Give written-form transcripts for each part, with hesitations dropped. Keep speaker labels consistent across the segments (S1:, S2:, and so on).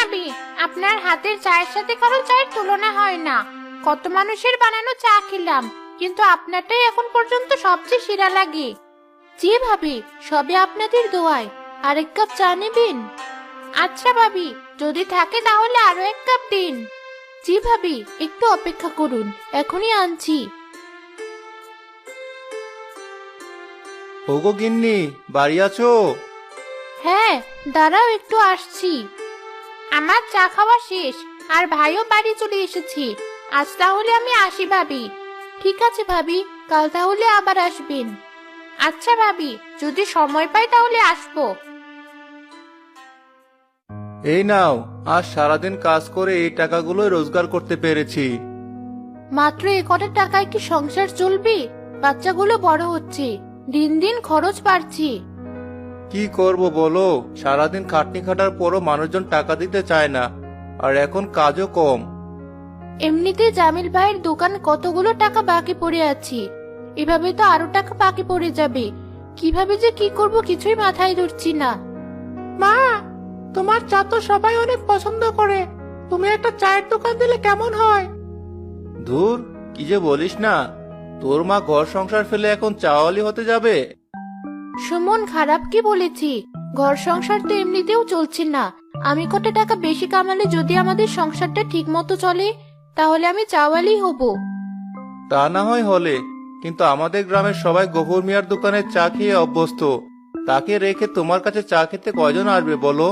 S1: ভাবি, আপনার হাতের চায়ের সাথে কারো চায়ের তুলনা হয় না। কত মানুষের বানানো চা খেলাম, কিন্তু আপনারটাই এখন পর্যন্ত সবচেয়ে সেরা লাগে। জি ভাবি, সবে আপনাদের দোয়ায়। আরেক কাপ চা নেবেন? আচ্ছা ভাবি, যদি থাকে তাহলে আরো এক কাপ দিন। জি ভাবি, একটু অপেক্ষা করুন, এখনই আনছি।
S2: ওগো গিন্নি, বাড়ি আছো?
S1: হ্যাঁ, দাঁড়াও, একটু আসছি। আমার চা খাওয়া শেষ, আর ভাইও বাড়ি চলে এসেছি। আজ তাহলে আমি আসি ভাবি। ঠিক আছে ভাবি, কাল তাহলে আবার আসবেন। আচ্ছা ভাবি, যদি সময় পাই তাহলে আসবো।
S2: এই নাও, আজ সারাদিন কাজ করে এই টাকাগুলো রোজগার করতে পেরেছি।
S1: মাত্র এ কটা টাকায় কি সংসার চলবে? বাচ্চাগুলো বড় হচ্ছে, দিন দিন খরচ বাড়ছে।
S2: কি করব বলো, সারাদিন খাটনি খাটার পরও মানুষজন টাকা দিতে চায় না, আর এখন কাজও কম।
S1: এমনিতে জামিল ভাইয়ের দোকান কতগুলো টাকা বাকি পড়ে আছে, এভাবে তো আরো টাকা বাকি পড়ে যাবে। কিভাবে যে কি করব কিছুই মাথায় ধরছি না। মা, তোমার চা তো সবাই অনেক পছন্দ করে, তুমি একটা চায়ের দোকান দিলে কেমন হয়?
S2: ধুর, কি যে বলিস না, তোর মা ঘর সংসার ফেলে এখন চাওয়ালি হতে যাবে?
S1: সুমন, খারাপ কি বলেছি? ঘর সংসার তো এমনিতেও চলছে না। আমি কত টাকা বেশি কামালে যদি আমাদের সংসারটা ঠিক মতো চলে, তাহলে আমি চাওয়ালি হব।
S2: তা না হয় হলে, কিন্তু আমাদের গ্রামের সবাই গফুর মিয়ার দোকানের চা খেয়ে অভ্যস্ত। তাকে রেখে তোমার কাছে চা খেতে কয়জন আসবে বলো?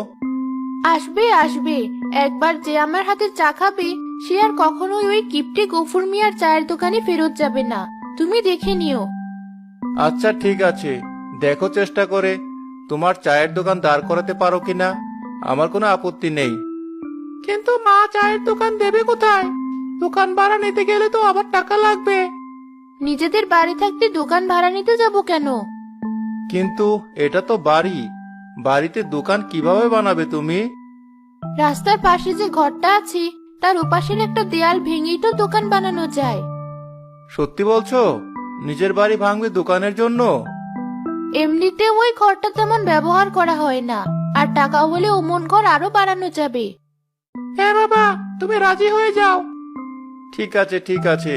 S1: আসবে আসবে, একবার যে আমার হাতে চা খাবে সে আর কখনোই ওই কিপটে গফুর মিয়ার চায়ের দোকানে ফেরত যাবে না। তুমি দেখে নিও।
S2: আচ্ছা ঠিক আছে, দেখো চেষ্টা করে তোমার চায়ের দোকান দাঁড় করাতে পারো কিনা। আমার কোনো আপত্তি নেই।
S1: কিন্তু মা, চায়ের দোকান দেবে কোথায়? দোকান ভাড়া নিতে গেলে তো আবার টাকা লাগবে। নিজেদের বাড়ি থাকতে দোকান ভাড়া নিতে যাব কেন?
S2: কিন্তু এটা তো বাড়ি, বাড়িতে দোকান কিভাবে বানাবে তুমি?
S1: রাস্তার পাশে যে ঘরটা আছে তার ওপাশের একটা দেয়াল ভেঙেই তো দোকান বানানো যায়।
S2: সত্যি বলছো? নিজের বাড়ি ভাঙবে দোকানের জন্য?
S1: এমনিতে ওই ঘরটা তেমন ব্যবহার করা হয় না, আর টাকা হলে ওমন ঘর আরো বাড়ানো যাবে। হ্যাঁ বাবা, তুমি রাজি হয়ে যাও।
S2: ঠিক আছে ঠিক আছে,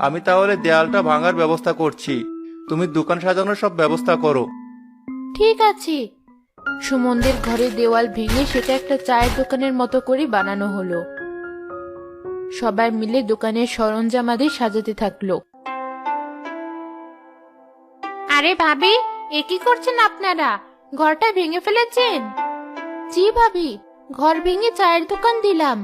S2: আমি তাহলে দেয়ালটা ভাঙার ব্যবস্থা করছি, তুমি দোকান সাজানোর সব ব্যবস্থা করো।
S1: ঠিক আছে। সুমনদের ঘরে দেওয়াল ভেঙে সেটা একটা চায়ের দোকানের মতো করে বানানো হলো। সবাই মিলে দোকানের সরঞ্জামাদি সাজাতে থাকলো। আরে ভাবি, এ কি করছেন আপনারা? ঘরটা ভেঙে ফেলেছেন? জি ভাবি, ঘর ভেঙে চায়ের দোকান দিলাম।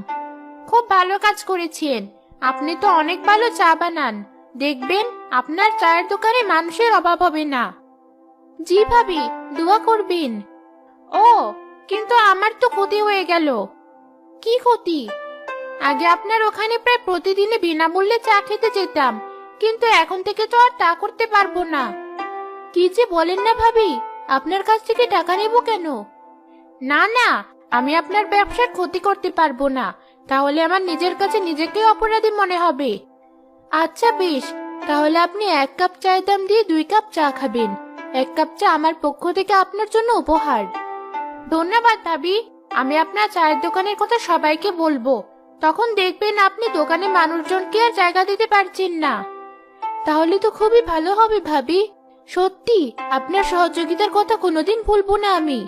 S1: খুব ভালো কাজ করেছেন, আপনি তো অনেক ভালো চা বানান। দেখবেন আপনার চায়ের দোকানে মানুষের অভাব হবে না। জি ভাবি, দোয়া করবেন। ও, কিন্তু আমার তো ক্ষতি হয়ে গেল। কি ক্ষতি? আগে আপনার ওখানে প্রায় প্রতিদিনই বিনামূল্যে চা খেতে যেতাম, কিন্তু এখন থেকে তো আর তা করতে পারবো না। কি যে বলেন না ভাবি, আপনার কাছ থেকে টাকা নেব কেন? না না, আমি আপনার ব্যবসার ক্ষতি করতে পারবো না, তাহলে আমার নিজের কাছে নিজেকে অপরাধী মনে হবে। আচ্ছা বেশ, তাহলে আপনি 1 কাপ চায়ের দাম দিয়ে 2 কাপ চা খাবেন। 1 কাপ চা আমার পক্ষ থেকে আপনার জন্য উপহার। ধন্যবাদ ভাবি, আমি আপনার চায়ের দোকানের কথা সবাইকে বলবো। তখন দেখবেন আপনি দোকানে মানুষজনকে আর জায়গা দিতে পারছেন না। তাহলে তো খুবই ভালো হবে ভাবি। সত্যি আপনার সহযোগিতার কথা কোনোদিন ভুলবো না আমি।